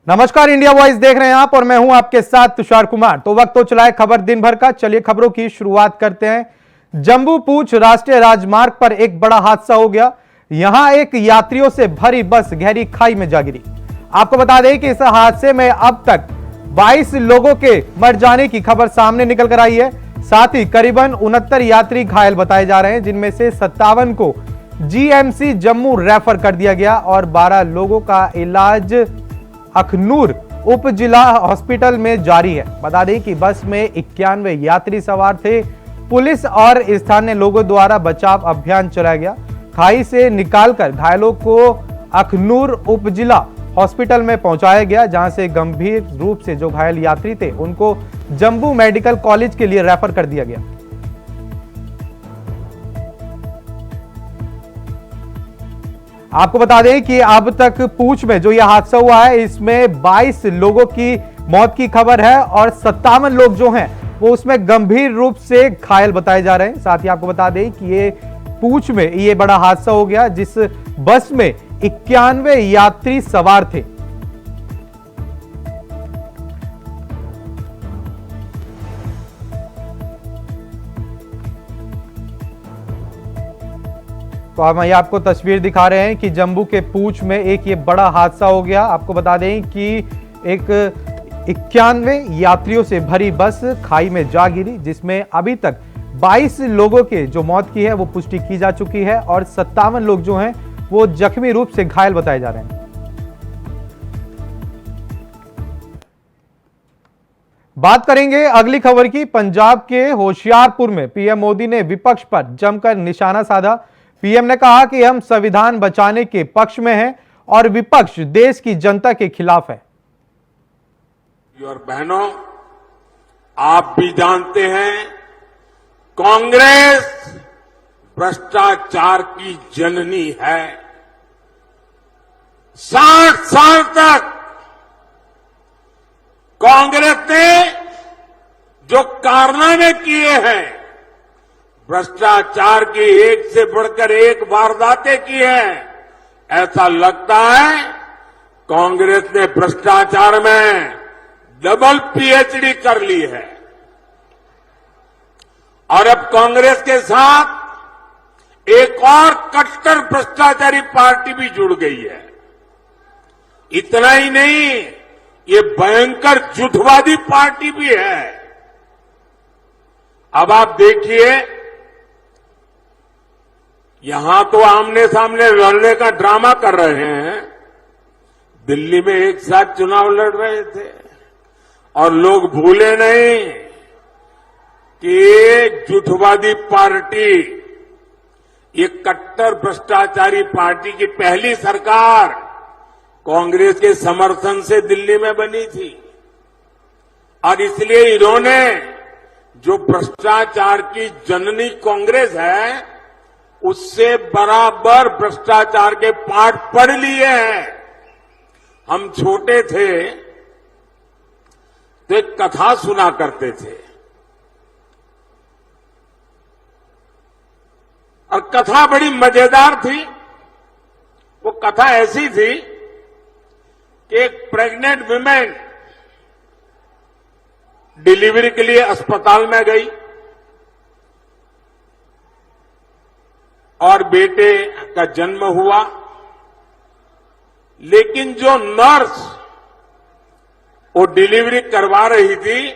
नमस्कार, India voice देख रहे हैं आप और मैं हूं आपके साथ तुषार कुमार। तो वक्त हो चला है खबर दिन भर का। चलिए खबरों की शुरुआत करते हैं। जम्मू पूंछ राष्ट्रीय राजमार्ग पर एक बड़ा हादसा हो गया। यहां एक यात्रियों से भरी बस गहरी खाई में जा गिरी। आपको बता दें कि इस हादसे में अब तक 22 लोगों के मर जाने की खबर सामने निकल कर आई है। साथ ही करीबन 69 यात्री घायल बताए जा रहे हैं, जिनमें से 57 को जीएमसी जम्मू रेफर कर दिया गया और 12 लोगों का इलाज अखनूर उप जिला हॉस्पिटल में जारी है। बता दें कि बस में 91 यात्री सवार थे। पुलिस और स्थानीय लोगों द्वारा बचाव अभियान चलाया गया। खाई से निकालकर घायलों को अखनूर उप जिला हॉस्पिटल में पहुंचाया गया, जहां से गंभीर रूप से जो घायल यात्री थे उनको जम्मू मेडिकल कॉलेज के लिए रेफर कर दिया गया। आपको बता दें कि अब तक पूंछ में जो यह हादसा हुआ है, इसमें 22 लोगों की मौत की खबर है और 57 लोग जो हैं वो उसमें गंभीर रूप से घायल बताए जा रहे हैं। साथ ही आपको बता दें कि ये पूंछ में ये बड़ा हादसा हो गया, जिस बस में 91 यात्री सवार थे। तो हम ये आपको तस्वीर दिखा रहे हैं कि जम्मू के पूंछ में एक ये बड़ा हादसा हो गया। आपको बता दें कि एक 91 यात्रियों से भरी बस खाई में जा गिरी, जिसमें अभी तक 22 लोगों के जो मौत की है वो पुष्टि की जा चुकी है और 57 लोग जो हैं वो जख्मी रूप से घायल बताए जा रहे हैं। बात करेंगे अगली खबर की। पंजाब के होशियारपुर में पीएम मोदी ने विपक्ष पर जमकर निशाना साधा। पीएम ने कहा कि हम संविधान बचाने के पक्ष में हैं और विपक्ष देश की जनता के खिलाफ है। और बहनों, आप भी जानते हैं, कांग्रेस भ्रष्टाचार की जननी है। 60 साल तक कांग्रेस ने जो कारनामे किए हैं, भ्रष्टाचार की एक से बढ़कर एक वारदातें की हैं, ऐसा लगता है कांग्रेस ने भ्रष्टाचार में डबल पीएचडी कर ली है। और अब कांग्रेस के साथ एक और कट्टर भ्रष्टाचारी पार्टी भी जुड़ गई है। इतना ही नहीं, ये भयंकर झूठवादी पार्टी भी है। अब आप देखिए, यहां तो आमने सामने लड़ने का ड्रामा कर रहे हैं, दिल्ली में एक साथ चुनाव लड़ रहे थे और लोग भूले नहीं कि ये झूठवादी पार्टी, ये कट्टर भ्रष्टाचारी पार्टी की पहली सरकार कांग्रेस के समर्थन से दिल्ली में बनी थी। और इसलिए इन्होंने जो भ्रष्टाचार की जननी कांग्रेस है, उससे बराबर भ्रष्टाचार के पाठ पढ़ लिए हैं। हम छोटे थे तो एक कथा सुना करते थे, और कथा बड़ी मजेदार थी। वो कथा ऐसी थी कि एक प्रेग्नेंट वुमेन डिलीवरी के लिए अस्पताल में गई और बेटे का जन्म हुआ, लेकिन जो नर्स वो डिलीवरी करवा रही थी,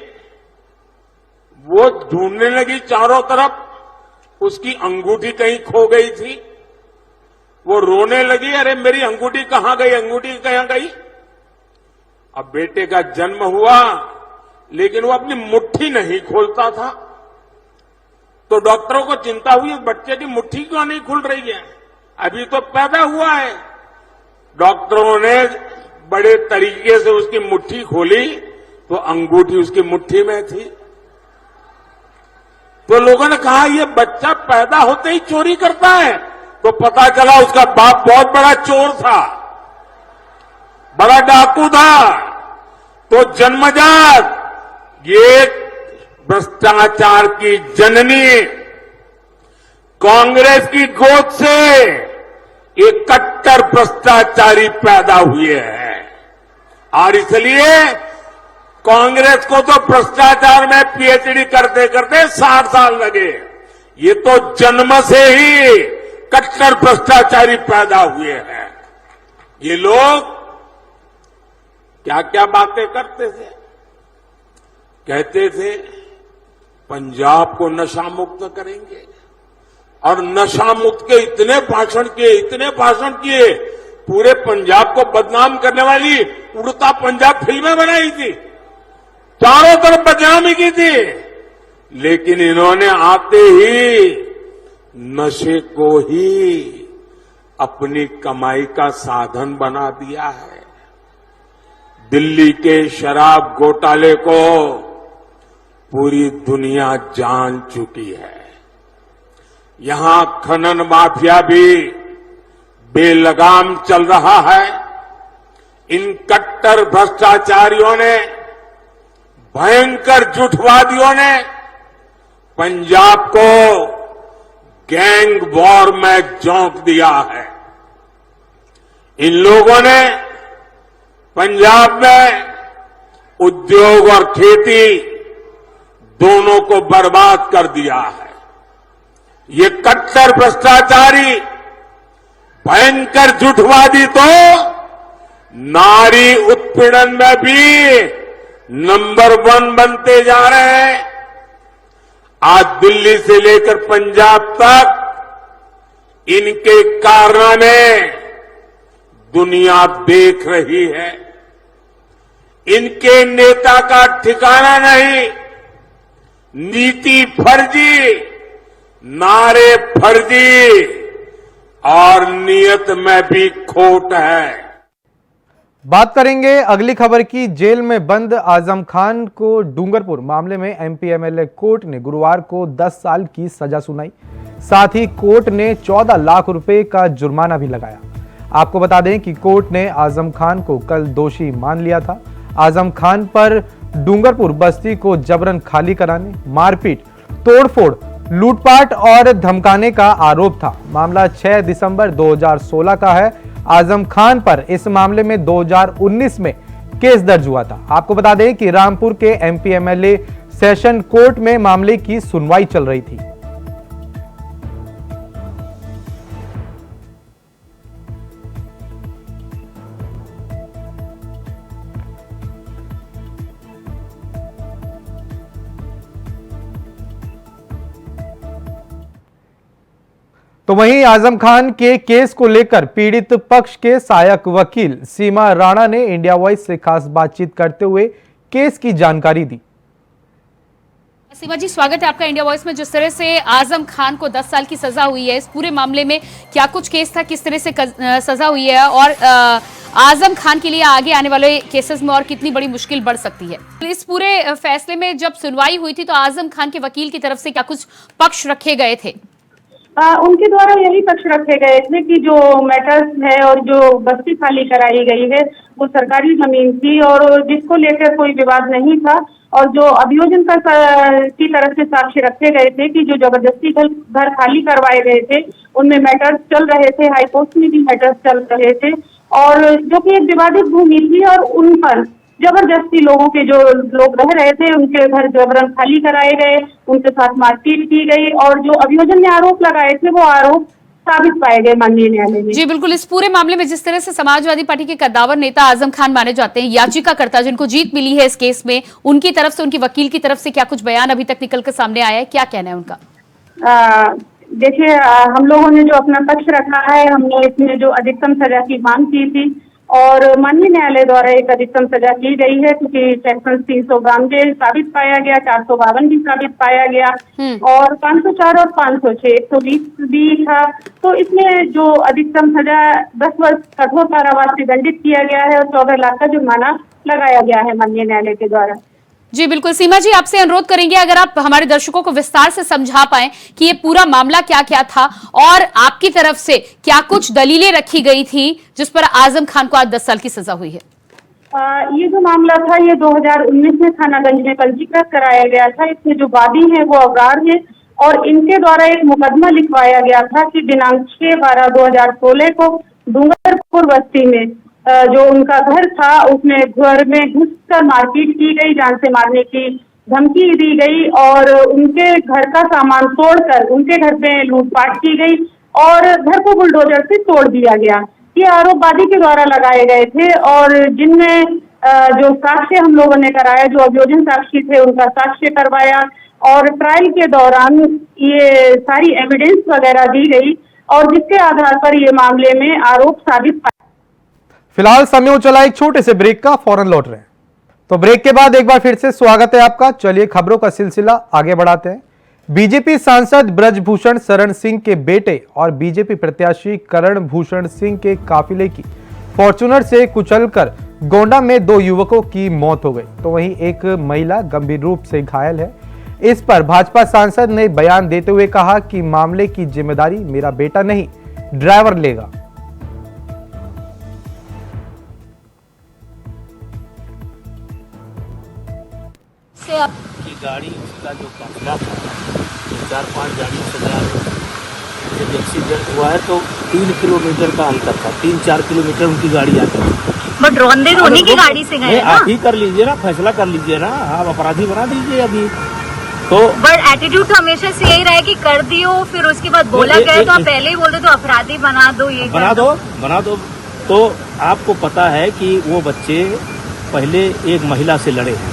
वो ढूंढने लगी चारों तरफ, उसकी अंगूठी कहीं खो गई थी। वो रोने लगी, अरे मेरी अंगूठी कहां गई, अंगूठी कहां गई। अब बेटे का जन्म हुआ, लेकिन वो अपनी मुट्ठी नहीं खोलता था। तो डॉक्टरों को चिंता हुई, बच्चे की मुट्ठी क्यों नहीं खुल रही है, अभी तो पैदा हुआ है। डॉक्टरों ने बड़े तरीके से उसकी मुट्ठी खोली तो अंगूठी उसकी मुट्ठी में थी। तो लोगों ने कहा ये बच्चा पैदा होते ही चोरी करता है। तो पता चला उसका बाप बहुत बड़ा चोर था, बड़ा डाकू था। तो जन्मजात ये भ्रष्टाचार की जननी कांग्रेस की गोद से एक कट्टर भ्रष्टाचारी पैदा हुए हैं। और इसलिए कांग्रेस को तो भ्रष्टाचार में पीएचडी करते करते 60 साल लगे। ये तो जन्म से ही कट्टर भ्रष्टाचारी पैदा हुए हैं। ये लोग क्या क्या बातें करते थे। कहते थे पंजाब को नशा मुक्त करेंगे, और नशा मुक्त के इतने भाषण किए, पूरे पंजाब को बदनाम करने वाली उड़ता पंजाब फिल्में बनाई थी, चारों तरफ बदनामी की थी। लेकिन इन्होंने आते ही नशे को ही अपनी कमाई का साधन बना दिया है। दिल्ली के शराब घोटाले को पूरी दुनिया जान चुकी है। यहां खनन माफिया भी बेलगाम चल रहा है। इन कट्टर भ्रष्टाचारियों ने, भयंकर झूठवादियों ने पंजाब को गैंग वॉर में झोंक दिया है। इन लोगों ने पंजाब में उद्योग और खेती दोनों को बर्बाद कर दिया है। ये कट्टर भ्रष्टाचारी, भयंकर झूठवादी तो नारी उत्पीड़न में भी नंबर 1 बनते जा रहे हैं। आज दिल्ली से लेकर पंजाब तक इनके कारनामे दुनिया देख रही है। इनके नेता का ठिकाना नहीं, नीति फर्जी, नारे फर्जी और नियत में भी खोट है। बात करेंगे अगली खबर की। जेल में बंद आजम खान को डूंगरपुर मामले में एमपी एमएलए कोर्ट ने गुरुवार को 10 साल की सजा सुनाई। साथ ही कोर्ट ने 14 लाख रुपए का जुर्माना भी लगाया। आपको बता दें कि कोर्ट ने आजम खान को कल दोषी मान लिया था। आजम खान पर डूंगरपुर बस्ती को जबरन खाली कराने, मारपीट, तोड़फोड़, लूटपाट और धमकाने का आरोप था। मामला 6 दिसंबर 2016 का है। आजम खान पर इस मामले में 2019 में केस दर्ज हुआ था। आपको बता दें कि रामपुर के एमपी एमएलए सेशन कोर्ट में मामले की सुनवाई चल रही थी। तो वहीं आजम खान के केस को लेकर पीड़ित पक्ष के सहायक वकील सीमा राणा ने इंडिया वॉइस से खास बातचीत करते हुए केस की जानकारी दी। सीमा जी, स्वागत है आपका इंडिया वॉइस में। जिस तरह से आजम खान को 10 साल की सजा हुई है, इस पूरे मामले में क्या कुछ केस था, किस तरह से सजा हुई है, और आजम खान के लिए आगे आने वाले केसेस में और कितनी बड़ी मुश्किल बढ़ सकती है? इस पूरे फैसले में जब सुनवाई हुई थी तो आजम खान के वकील की तरफ से क्या कुछ पक्ष रखे गए थे? उनके द्वारा यही पक्ष रखे गए थे कि जो मैटर्स है और जो बस्ती खाली कराई गई है वो सरकारी जमीन थी और जिसको लेकर कोई विवाद नहीं था, और जो अभियोजन की तरफ से साक्ष्य रखे गए थे कि जो जबरदस्ती घर खाली करवाए गए थे उनमें मैटर्स चल रहे थे, हाईकोर्ट में भी मैटर्स चल रहे थे, और जो कि एक विवादित भूमि थी और उन पर जबरदस्ती लोगों के जो लोग रह रहे थे उनके घर जबरन खाली कराए गए, उनके साथ मारपीट की गई, और जो अभियोजन ने आरोप लगाए थे वो आरोप साबित पाए गए माननीय न्यायालय में। जी बिल्कुल। इस पूरे मामले में जिस तरह से समाजवादी पार्टी के कद्दावर नेता आजम खान माने जाते हैं, याचिकाकर्ता जिनको जीत मिली है इस केस में, उनकी तरफ से, उनकी वकील की तरफ से क्या कुछ बयान अभी तक निकल कर सामने आया है? क्या कहना है उनका? देखिए, हम लोगों ने जो अपना पक्ष रखा है, हमने इसमें जो अधिकतम सजा की मांग की थी और माननीय न्यायालय द्वारा एक अधिकतम सजा की गई है, क्योंकि सेक्शन 392 साबित पाया गया, 452 भी साबित पाया गया और 504 और 506 120 भी था। तो इसमें जो अधिकतम सजा 10 वर्ष कठोर कारावास से दंडित किया गया है और 14 लाख का जुर्माना लगाया गया है माननीय न्यायालय के द्वारा। जी बिल्कुल। सीमा जी, आपसे अनुरोध करेंगे अगर आप हमारे दर्शकों को विस्तार से समझा पाएं कि ये पूरा मामला क्या क्या था और आपकी तरफ से क्या कुछ दलीलें रखी गई थी जिस पर आजम खान को आज 10 साल की सजा हुई है। ये जो मामला था ये 2019 में थानागंज में पंजीकृत कराया गया था। इसमें जो वादी हैं वो अवरार है और इनके द्वारा एक मुकदमा लिखवाया गया था कि दिनांक 6/12/2016 को डूंगरपुर बस्ती में जो उनका घर था उसमें घर में घुसकर मारपीट की गई, जान से मारने की धमकी दी गई और उनके घर का सामान तोड़कर उनके घर पे लूटपाट की गई और घर को बुलडोजर से तोड़ दिया गया। ये आरोप वादी के द्वारा लगाए गए थे और जिनमें जो साक्ष्य हम लोगों ने कराया, जो अभियोजन साक्षी थे उनका साक्ष्य करवाया और ट्रायल के दौरान ये सारी एविडेंस वगैरह दी गई और जिसके आधार पर ये मामले में आरोप साबित पाए। फिलहाल समय हो चला एक छोटे से ब्रेक का, फौरन लौट रहे हैं। तो ब्रेक के बाद एक बार फिर से स्वागत है आपका। चलिए खबरों का सिलसिला आगे बढ़ाते हैं। बीजेपी सांसद ब्रजभूषण शरण सिंह के बेटे और बीजेपी प्रत्याशी करण भूषण सिंह के काफिले की फॉर्च्यूनर से कुचलकर गोंडा में 2 युवकों की मौत हो गई, तो वहीं एक महिला गंभीर रूप से घायल है। इस पर भाजपा सांसद ने बयान देते हुए कहा कि मामले की जिम्मेदारी मेरा बेटा नहीं, ड्राइवर लेगा। की गाड़ी उसका जो काफिला था, 4-5 गाड़ियों से जा रही थी। जब एक्सीडेंट हुआ है तो 3 किलोमीटर का अंतर था, 3-4 किलोमीटर उनकी गाड़ी आती थी। बट रौंदे तो उन्हीं की गाड़ी से गए ना। आप ही कर लीजिए ना, फैसला कर लीजिए ना, आप अपराधी बना दीजिए अभी तो। बट एटीट्यूड तो हमेशा से यही रहा है कि कर दियो, फिर उसके बाद बोला गया तो आप पहले ही बोल दो तो अपराधी बना दो, ये बना दो। तो आपको पता है कि वो बच्चे पहले एक महिला से लड़े हैं,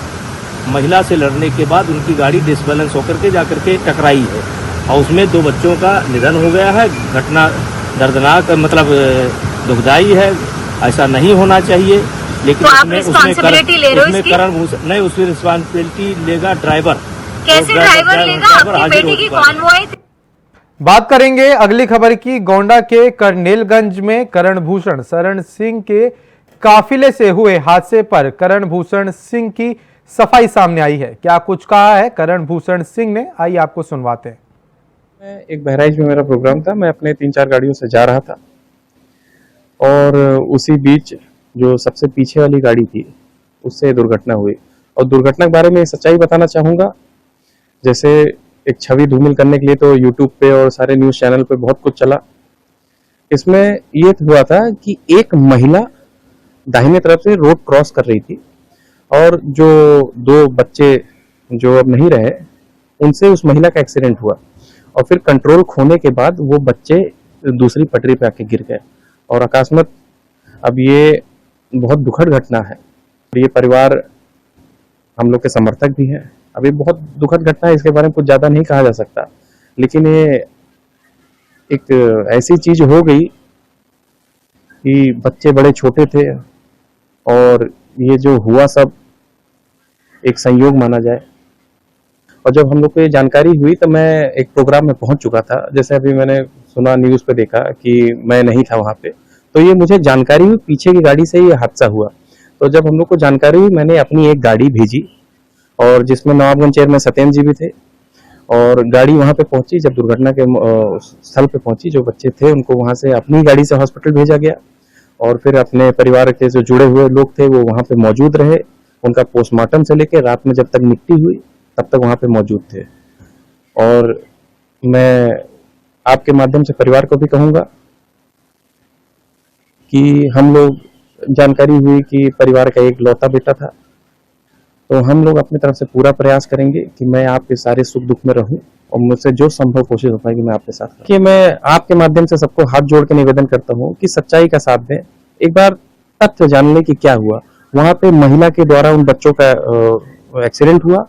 महिला से लड़ने के बाद उनकी गाड़ी डिसबैलेंस होकर के जाकर के टकराई है और उसमें 2 बच्चों का निधन हो गया है। घटना दर्दनाक, मतलब दुखदायी है, ऐसा नहीं होना चाहिए। लेकिन तो आप रिस्पांसिबिलिटी ले रहे हो इसकी? करण भूषण नहीं, उसकी रिस्पांसिबिलिटी लेगा ड्राइवर। कैसे ड्राइवर लेगा? आपकी बेटी की कॉन्वॉय थी। बात करेंगे अगली खबर की। गोंडा के करनेलगंज में करण भूषण शरण सिंह के काफिले से हुए हादसे पर करण भूषण सिंह की सफाई सामने आई है। क्या कुछ कहा है करण भूषण सिंह ने, आइए आपको सुनवाते हैं। एक बहराइच में मेरा प्रोग्राम था, मैं अपने 3-4 गाड़ियों से जा रहा था और उसी बीच जो सबसे पीछे वाली गाड़ी थी उससे दुर्घटना हुई। और दुर्घटना के बारे में सच्चाई बताना चाहूँगा। जैसे एक छवि धूमिल करने के लिए तो यूट्यूब पे और सारे न्यूज़ चैनल पे बहुत कुछ चला। इसमें ये हुआ था कि एक महिला दाहिने तरफ से रोड क्रॉस कर रही थी और जो 2 बच्चे जो अब नहीं रहे उनसे उस महिला का एक्सीडेंट हुआ और फिर कंट्रोल खोने के बाद वो बच्चे दूसरी पटरी पे आके गिर गए और अकस्मात। अब ये बहुत दुखद घटना है। ये परिवार हम लोग के समर्थक भी हैं। अब ये बहुत दुखद घटना है, इसके बारे में कुछ ज़्यादा नहीं कहा जा सकता, लेकिन ये एक ऐसी चीज हो गई कि बच्चे बड़े छोटे थे और ये जो हुआ सब एक संयोग माना जाए। और जब हम लोग को ये जानकारी हुई तो मैं एक प्रोग्राम में पहुंच चुका था। जैसे अभी मैंने सुना, न्यूज़ पे देखा कि मैं नहीं था वहां पे, तो ये मुझे जानकारी हुई पीछे की गाड़ी से ये हादसा हुआ। तो जब हम लोग को जानकारी हुई, मैंने अपनी एक गाड़ी भेजी और जिसमें नवाबगंज चेयरमैन सत्येंद्र जी भी थे और गाड़ी वहां पे पहुंची। जब दुर्घटना के स्थल पे पहुंची, जो बच्चे थे उनको वहां से अपनी गाड़ी से हॉस्पिटल भेजा गया और फिर अपने परिवार के जो जुड़े हुए लोग थे वो वहां पे मौजूद रहे। उनका पोस्टमार्टम से लेकर रात में जब तक मिट्टी हुई तब तक वहां पे मौजूद थे। और मैं आपके माध्यम से परिवार को भी कहूंगा कि हम लोग, जानकारी हुई कि परिवार का एक लौता बेटा था, तो हम लोग अपनी तरफ से पूरा प्रयास करेंगे कि मैं आपके सारे सुख दुख में रहूं और मुझसे जो संभव कोशिश हो पाएगी मैं आपके साथ कि मैं आपके माध्यम से सबको हाथ जोड़ के निवेदन करता हूं कि सच्चाई का साथ दें। एक बार तथ्य जान लें कि क्या हुआ। वहां पे महिला के द्वारा उन बच्चों का एक्सीडेंट हुआ,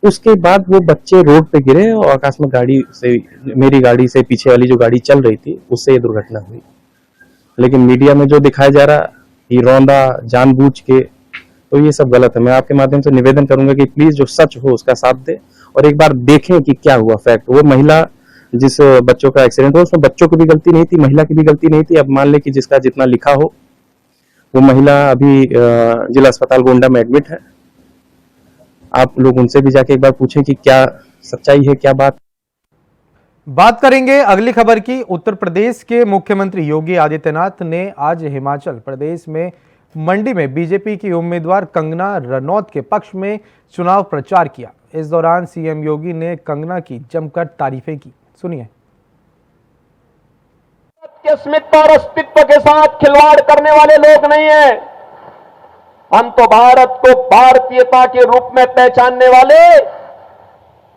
उसके बाद वो बच्चे रोड पे गिरे और अकस्मात गाड़ी से, मेरी गाड़ी से पीछे वाली जो गाड़ी चल रही थी उससे ये दुर्घटना हुई। लेकिन मीडिया में जो दिखाया जा रहा ये रौंदा जानबूझ के, तो ये सब गलत है। मैं आपके माध्यम से निवेदन करूंगा कि प्लीज जो सच हो उसका साथ दे और एक बार देखें कि क्या हुआ फैक्ट। वो महिला जिस बच्चों का एक्सीडेंट हुआ उसमें बच्चों की भी गलती नहीं थी, महिला की भी गलती नहीं थी। अब मान ले कि जिसका जितना लिखा हो, वो महिला अभी जिला अस्पताल गोंडा में एडमिट है। आप लोग उनसे भी जाके एक बार पूछें कि क्या सच्चाई है, क्या बात करेंगे अगली खबर की। उत्तर प्रदेश के मुख्यमंत्री योगी आदित्यनाथ ने आज हिमाचल प्रदेश में मंडी में बीजेपी की उम्मीदवार कंगना रनौत के पक्ष में चुनाव प्रचार किया। इस दौरान सीएम योगी ने कंगना की जमकर तारीफें की। सुनिए। के अस्मिता और अस्तित्व के साथ खिलवाड़ करने वाले लोग नहीं हैं। हम तो भारत को भारतीयता के रूप में पहचानने वाले,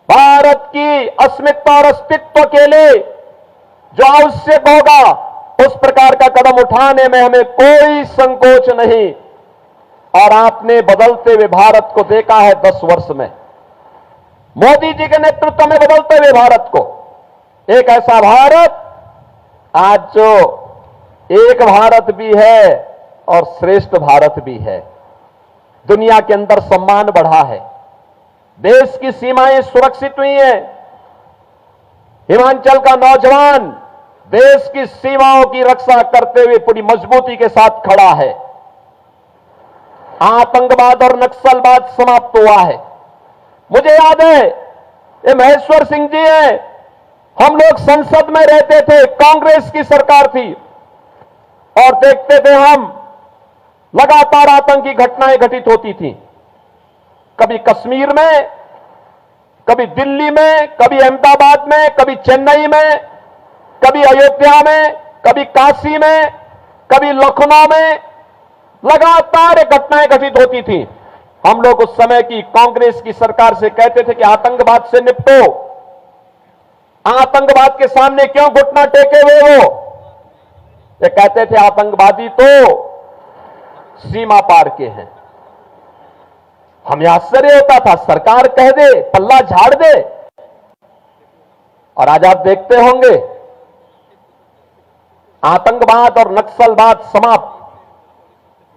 भारत की अस्मिता और अस्तित्व के लिए जो आवश्यक होगा उस प्रकार का कदम उठाने में हमें कोई संकोच नहीं। और आपने बदलते हुए भारत को देखा है 10 वर्ष में, मोदी जी के नेतृत्व में बदलते हुए भारत को, एक ऐसा भारत आज जो एक भारत भी है और श्रेष्ठ भारत भी है। दुनिया के अंदर सम्मान बढ़ा है, देश की सीमाएं सुरक्षित हुई हैं। हिमाचल का नौजवान देश की सीमाओं की रक्षा करते हुए पूरी मजबूती के साथ खड़ा है। आतंकवाद और नक्सलवाद समाप्त हुआ है। मुझे याद है, ये महेश्वर सिंह जी हैं, हम लोग संसद में रहते थे, कांग्रेस की सरकार थी, और देखते थे हम लगातार आतंकी घटनाएं घटित होती थी। कभी कश्मीर में, कभी दिल्ली में, कभी अहमदाबाद में, कभी चेन्नई में, कभी अयोध्या में, कभी काशी में, कभी लखनऊ में, लगातार घटनाएं घटित होती थी। हम लोग उस समय की कांग्रेस की सरकार से कहते थे कि आतंकवाद से निपटो, आतंकवाद के सामने क्यों घुटना टेके हुए हो। ये कहते थे आतंकवादी तो सीमा पार के हैं। हमें आश्चर्य होता था, सरकार कह दे, पल्ला झाड़ दे। और आज आप देखते होंगे आतंकवाद और नक्सलवाद समाप्त।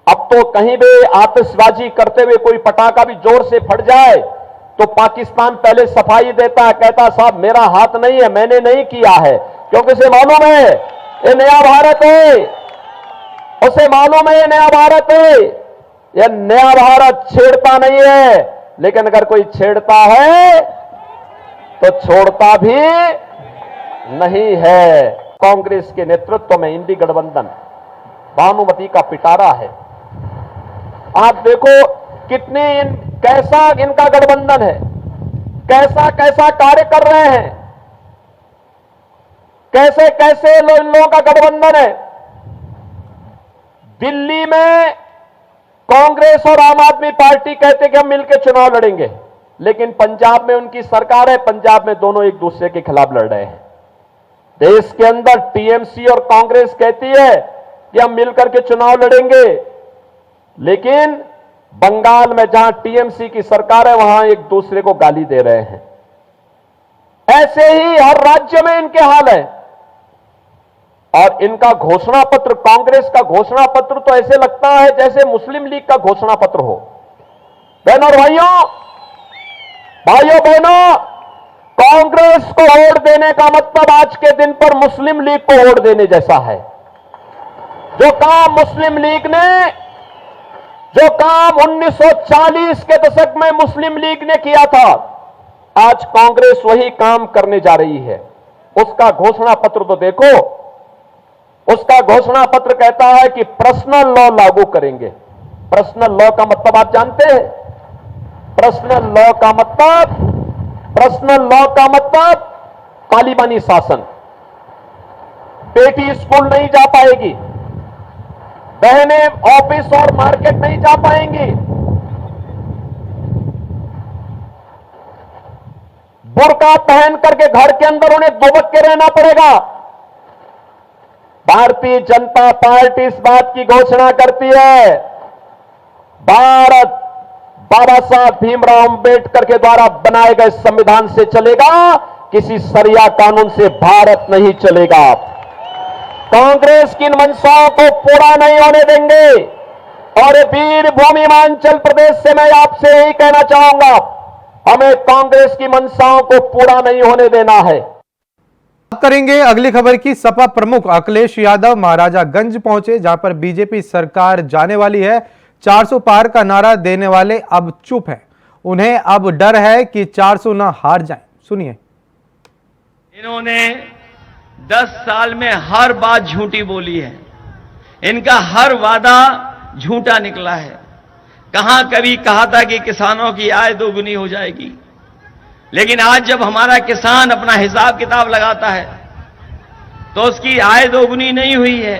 अब तो कहीं भी आतिशबाजी करते हुए कोई पटाखा भी जोर से फट जाए तो पाकिस्तान पहले सफाई देता है, कहता साहब मेरा हाथ नहीं है, मैंने नहीं किया है, क्योंकि उसे मालूम है ये नया भारत है, उसे मालूम है ये नया भारत है। ये नया भारत छेड़ता नहीं है, लेकिन अगर कोई छेड़ता है तो छोड़ता भी नहीं है। कांग्रेस के नेतृत्व में इंडी गठबंधन भानुमति का पिटारा है। आप देखो कितने कैसा इनका गठबंधन है, कैसा कैसा कार्य कर रहे हैं, कैसे कैसे इन लोगों का गठबंधन है। दिल्ली में कांग्रेस और आम आदमी पार्टी कहते कि हम मिलकर चुनाव लड़ेंगे, लेकिन पंजाब में उनकी सरकार है, पंजाब में दोनों एक दूसरे के खिलाफ लड़ रहे हैं। देश के अंदर टीएमसी और कांग्रेस कहती है कि हम मिलकर के चुनाव लड़ेंगे, लेकिन बंगाल में जहां टीएमसी की सरकार है वहां एक दूसरे को गाली दे रहे हैं। ऐसे ही हर राज्य में इनके हाल है। और इनका घोषणा पत्र, कांग्रेस का घोषणा पत्र तो ऐसे लगता है जैसे मुस्लिम लीग का घोषणा पत्र हो। बहनों और भाइयों, भाइयों बहनों, कांग्रेस को वोट देने का मतलब आज के दिन पर मुस्लिम लीग को वोट देने जैसा है। जो काम मुस्लिम लीग ने, जो काम 1940 के दशक में मुस्लिम लीग ने किया था, आज कांग्रेस वही काम करने जा रही है। उसका घोषणा पत्र तो देखो, उसका घोषणा पत्र कहता है कि पर्सनल लॉ लागू करेंगे। पर्सनल लॉ का मतलब आप जानते हैं? पर्सनल लॉ का मतलब तालिबानी शासन। बेटी स्कूल नहीं जा पाएगी, बहनें ऑफिस और मार्केट नहीं जा पाएंगी, बुर्का पहन करके घर के अंदर उन्हें दुबक के रहना पड़ेगा। भारतीय जनता पार्टी इस बात की घोषणा करती है, भारत बाबा साहब भीमराव अंबेडकर के द्वारा बनाए गए संविधान से चलेगा, किसी सरिया कानून से भारत नहीं चलेगा। कांग्रेस की इन मंशाओं को पूरा नहीं होने देंगे। और वीर भूमि हिमाचल प्रदेश से मैं आपसे यही कहना चाहूंगा, हमें कांग्रेस की मंशाओं को पूरा नहीं होने देना है। बात करेंगे अगली खबर की। सपा प्रमुख अखिलेश यादव महाराजागंज पहुंचे, जहां पर बीजेपी सरकार जाने वाली है। 400 पार का नारा देने वाले अब चुप हैं। उन्हें अब डर है कि 400 न हार जाएं। सुनिए। इन्होंने 10 साल में हर बात झूठी बोली है। इनका हर वादा झूठा निकला है। कहां कभी कहा था कि किसानों की आय दोगुनी हो जाएगी, लेकिन आज जब हमारा किसान अपना हिसाब किताब लगाता है तो उसकी आय दोगुनी नहीं हुई है।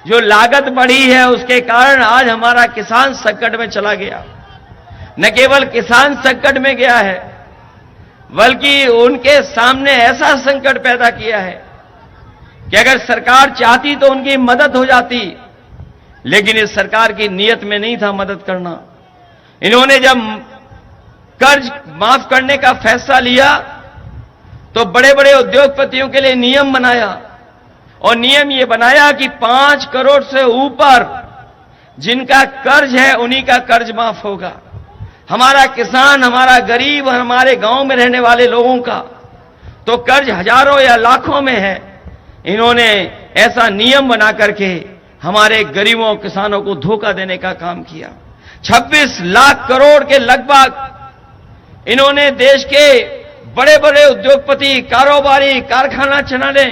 जो लागत बढ़ी है उसके कारण आज हमारा किसान संकट में चला गया। न केवल किसान संकट में गया है, बल्कि उनके सामने ऐसा संकट पैदा किया है कि अगर सरकार चाहती तो उनकी मदद हो जाती, लेकिन इस सरकार की नीयत में नहीं था मदद करना। इन्होंने जब कर्ज माफ करने का फैसला लिया तो बड़े बड़े उद्योगपतियों के लिए नियम बनाया, और नियम ये बनाया कि 5 करोड़ से ऊपर जिनका कर्ज है उन्हीं का कर्ज माफ होगा। हमारा किसान, हमारा गरीब, हमारे गांव में रहने वाले लोगों का तो कर्ज हजारों या लाखों में है। इन्होंने ऐसा नियम बना करके हमारे गरीबों किसानों को धोखा देने का काम किया। 26 लाख करोड़ के लगभग इन्होंने देश के बड़े बड़े उद्योगपति, कारोबारी, कारखाना चलाने,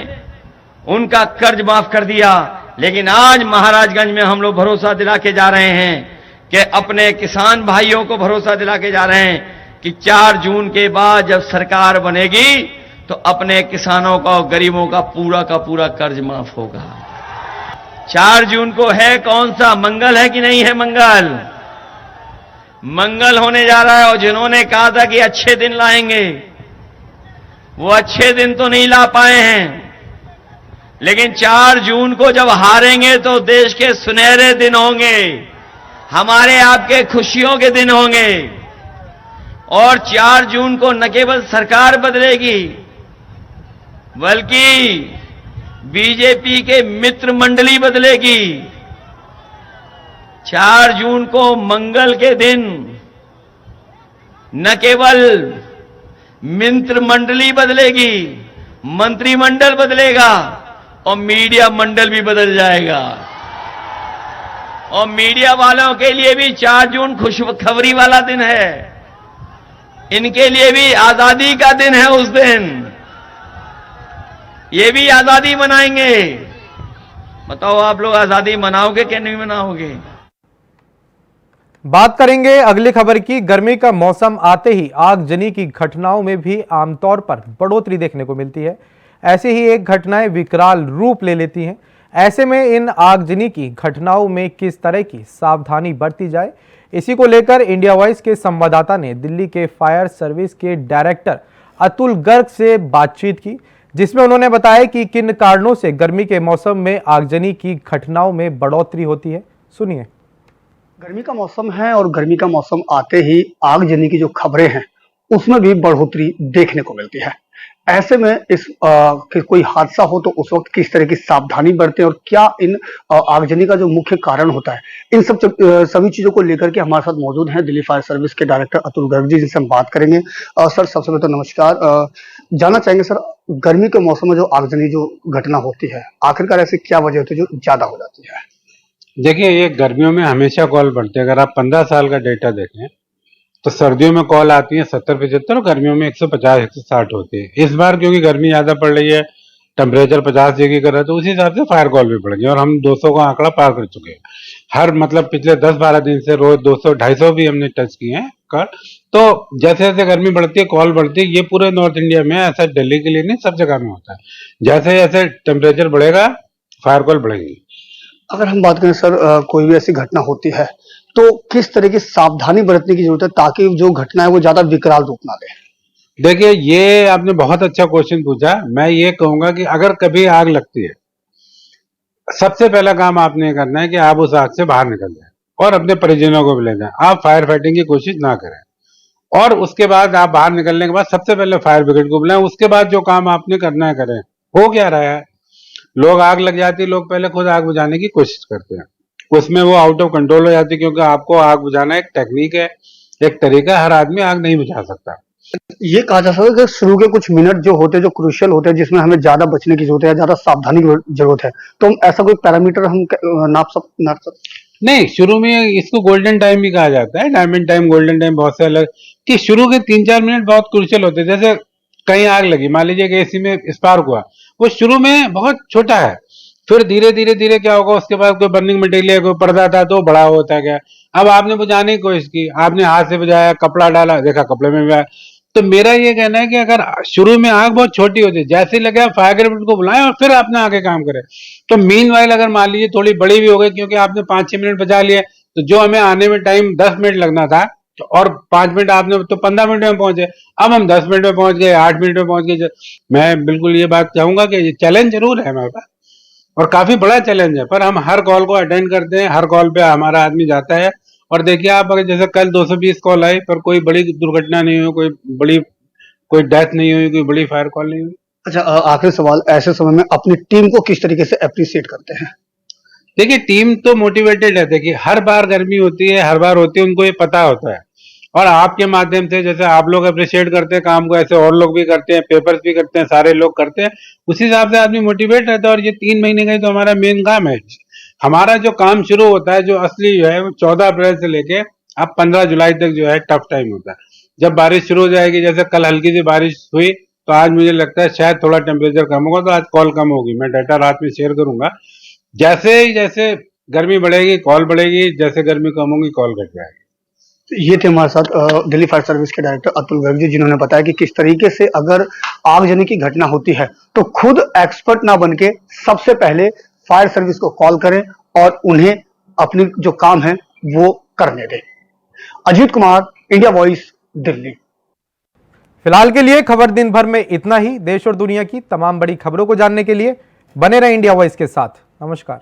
उनका कर्ज माफ कर दिया। लेकिन आज महाराजगंज में हम लोग भरोसा दिला के जा रहे हैं कि अपने किसान भाइयों को भरोसा दिला के जा रहे हैं कि 4 जून के बाद जब सरकार बनेगी तो अपने किसानों का और गरीबों का पूरा कर्ज माफ होगा। 4 जून को है कौन सा मंगल है कि नहीं है? मंगल होने जा रहा है। और जिन्होंने कहा था कि अच्छे दिन लाएंगे, वो अच्छे दिन तो नहीं ला पाए हैं, लेकिन 4 जून को जब हारेंगे तो देश के सुनहरे दिन होंगे, हमारे आपके खुशियों के दिन होंगे। और 4 जून को न केवल सरकार बदलेगी, बल्कि बीजेपी के मित्र मंडली बदलेगी। 4 जून को मंगल के दिन न केवल मित्र मंडली बदलेगी, मंत्रिमंडल बदलेगा और मीडिया मंडल भी बदल जाएगा। और मीडिया वालों के लिए भी 4 जून खुशखबरी वाला दिन है। इनके लिए भी आजादी का दिन है। उस दिन ये भी आजादी मनाएंगे। बताओ आप लोग आजादी मनाओगे कि नहीं मनाओगे? बात करेंगे अगली खबर की। गर्मी का मौसम आते ही आगजनी की घटनाओं में भी आमतौर पर बढ़ोतरी देखने को मिलती है। ऐसे ही एक घटनाएं विकराल रूप ले लेती हैं। ऐसे में इन आगजनी की घटनाओं में किस तरह की सावधानी बरती जाए, इसी को लेकर इंडिया वॉइस के संवाददाता ने दिल्ली के फायर सर्विस के डायरेक्टर अतुल गर्ग से बातचीत की, जिसमें उन्होंने बताया कि किन कारणों से गर्मी के मौसम में आगजनी की घटनाओं में बढ़ोतरी होती है। सुनिए। गर्मी का मौसम है और गर्मी का मौसम आते ही आगजनी की जो खबरें हैं उसमें भी बढ़ोतरी देखने को मिलती है। ऐसे में कि कोई हादसा हो तो उस वक्त किस तरह की सावधानी बरतें और क्या इन आगजनी का जो मुख्य कारण होता है, इन सभी चीजों को लेकर के हमारे साथ मौजूद हैं दिल्ली फायर सर्विस के डायरेक्टर अतुल गर्ग जी, जिनसे हम बात करेंगे। सर, सबसे पहले तो नमस्कार। जानना चाहेंगे सर, गर्मी के मौसम में जो आगजनी जो घटना होती है, आखिरकार ऐसी क्या वजह होती है जो ज्यादा हो जाती है? देखिए, ये गर्मियों में हमेशा कॉल बढ़ते हैं। अगर आप 15 साल का डेटा देखें तो सर्दियों में कॉल आती है 70-75 और गर्मियों में 150-160 होती है। इस बार क्योंकि गर्मी ज्यादा पड़ रही है, टेम्परेचर 50 डिग्री कर रहा है, तो उसी हिसाब से फायर कॉल भी बढ़ गई और हम 200 का आंकड़ा पार कर चुके हैं। हर मतलब पिछले 10-12 दिन से रोज 200-250 भी हमने टच किए हैं कॉल। तो जैसे जैसे गर्मी बढ़ती है कॉल बढ़ती है। ये पूरे नॉर्थ इंडिया में, ऐसा दिल्ली के लिए नहीं, सब जगह में होता है। जैसे जैसे टेम्परेचर बढ़ेगा फायर कॉल बढ़ेगी। अगर हम बात करें सर, कोई भी ऐसी घटना होती है तो किस तरह की सावधानी बरतने की जरूरत है ताकि जो घटना है वो ज्यादा विकराल रूप ना ले? देखिए, ये आपने बहुत अच्छा क्वेश्चन पूछा। मैं ये कहूंगा कि अगर कभी आग लगती है, सबसे पहला काम आपने करना है कि आप उस आग से बाहर निकल जाएं और अपने परिजनों को भी ले जाएं। आप फायर फाइटिंग की कोशिश ना करें। और उसके बाद आप बाहर निकलने के बाद सबसे पहले फायर ब्रिगेड को बुलाएं। उसके बाद जो काम आपने करना है करें। हो क्या रहा है, लोग आग लग जाती है, लोग पहले खुद आग बुझाने की कोशिश करते हैं, उसमें वो आउट ऑफ कंट्रोल हो जाती है। क्योंकि आपको आग बुझाना एक टेक्निक है, एक तरीका है, हर आदमी आग नहीं बुझा सकता। ये कहा जा सकता है कि शुरू के कुछ मिनट जो होते हैं, जो क्रूशियल होते हैं, जिसमें हमें ज्यादा बचने की जरूरत है, ज्यादा सावधानी की जरूरत है, तो हम ऐसा कोई पैरामीटर हम नाप सकते? नहीं, शुरू में इसको गोल्डन टाइम भी कहा जाता है, डायमंड टाइम, गोल्डन टाइम, बहुत से अलग। कि शुरू के 3-4 मिनट बहुत क्रूशियल होते हैं। जैसे कहीं आग लगी, मान लीजिए कि एसी में स्पार्क हुआ, वो शुरू में बहुत छोटा है, फिर धीरे धीरे धीरे क्या होगा, उसके बाद कोई बर्निंग मटेरियल, कोई पर्दा था तो बड़ा होता गया। अब आपने बुझाने की कोशिश की, आपने हाथ से बुझाया, कपड़ा डाला, देखा कपड़े में भी आया, तो मेरा ये कहना है कि अगर शुरू में आग बहुत छोटी होती है, जैसे ही लगे फायर ब्रिगेड को बुलाएं और फिर अपना आगे काम करें। तो मीनवाइल अगर मान लीजिए थोड़ी बड़ी भी हो गई, क्योंकि आपने 5-6 मिनट बचा लिए, तो जो हमें आने में टाइम 10 मिनट लगना था और 5 मिनट आपने तो 15 मिनट में पहुंचे, अब हम 10 मिनट में पहुंच गए, 8 मिनट में पहुंच गए। मैं बिल्कुल ये बात चाहूंगा कि ये चैलेंज जरूर है हमारे पास और काफी बड़ा चैलेंज है, पर हम हर कॉल को अटेंड करते हैं, हर कॉल पे हमारा आदमी जाता है। और देखिए आप, अगर जैसे कल 220 कॉल आई पर कोई बड़ी दुर्घटना नहीं हुई, कोई डेथ नहीं हुई, कोई बड़ी फायर कॉल नहीं हुई। अच्छा, आखिरी सवाल, ऐसे समय में अपनी टीम को किस तरीके से अप्रिशिएट करते हैं? देखिए टीम तो मोटिवेटेड रहती है कि हर बार गर्मी होती है, हर बार होती है, उनको ये पता होता है। और आपके माध्यम से जैसे आप लोग अप्रिशिएट करते हैं काम को, ऐसे और लोग भी करते हैं, पेपर्स भी करते हैं, सारे लोग करते हैं, उसी हिसाब से आदमी मोटिवेट रहता है। और ये 3 महीने का ही तो हमारा मेन काम है। हमारा जो काम शुरू होता है, जो असली जो है, वो 14 अप्रैल से लेके अब 15 जुलाई तक जो है टफ टाइम होता है। जब बारिश शुरू हो जाएगी, जैसे कल हल्की सी बारिश हुई, तो आज मुझे लगता है शायद थोड़ा टेम्परेचर कम होगा, तो आज कॉल कम होगी। मैं डाटा रात में शेयर करूंगा। जैसे गर्मी बढ़ेगी कॉल बढ़ेगी, जैसे गर्मी कम होगी कॉल घट जाएगी। तो ये थे हमारे साथ दिल्ली फायर सर्विस के डायरेक्टर अतुल गर्ग जी, जिन्होंने बताया कि किस तरीके से अगर आगजनी की घटना होती है तो खुद एक्सपर्ट ना बन के सबसे पहले फायर सर्विस को कॉल करें और उन्हें अपनी जो काम है वो करने दें। Ajit Kumar, India voice, Delhi. फिलहाल के लिए खबर दिन भर में इतना ही। देश और दुनिया की तमाम बड़ी खबरों को जानने के लिए बने रहे इंडिया वॉइस के साथ। नमस्कार।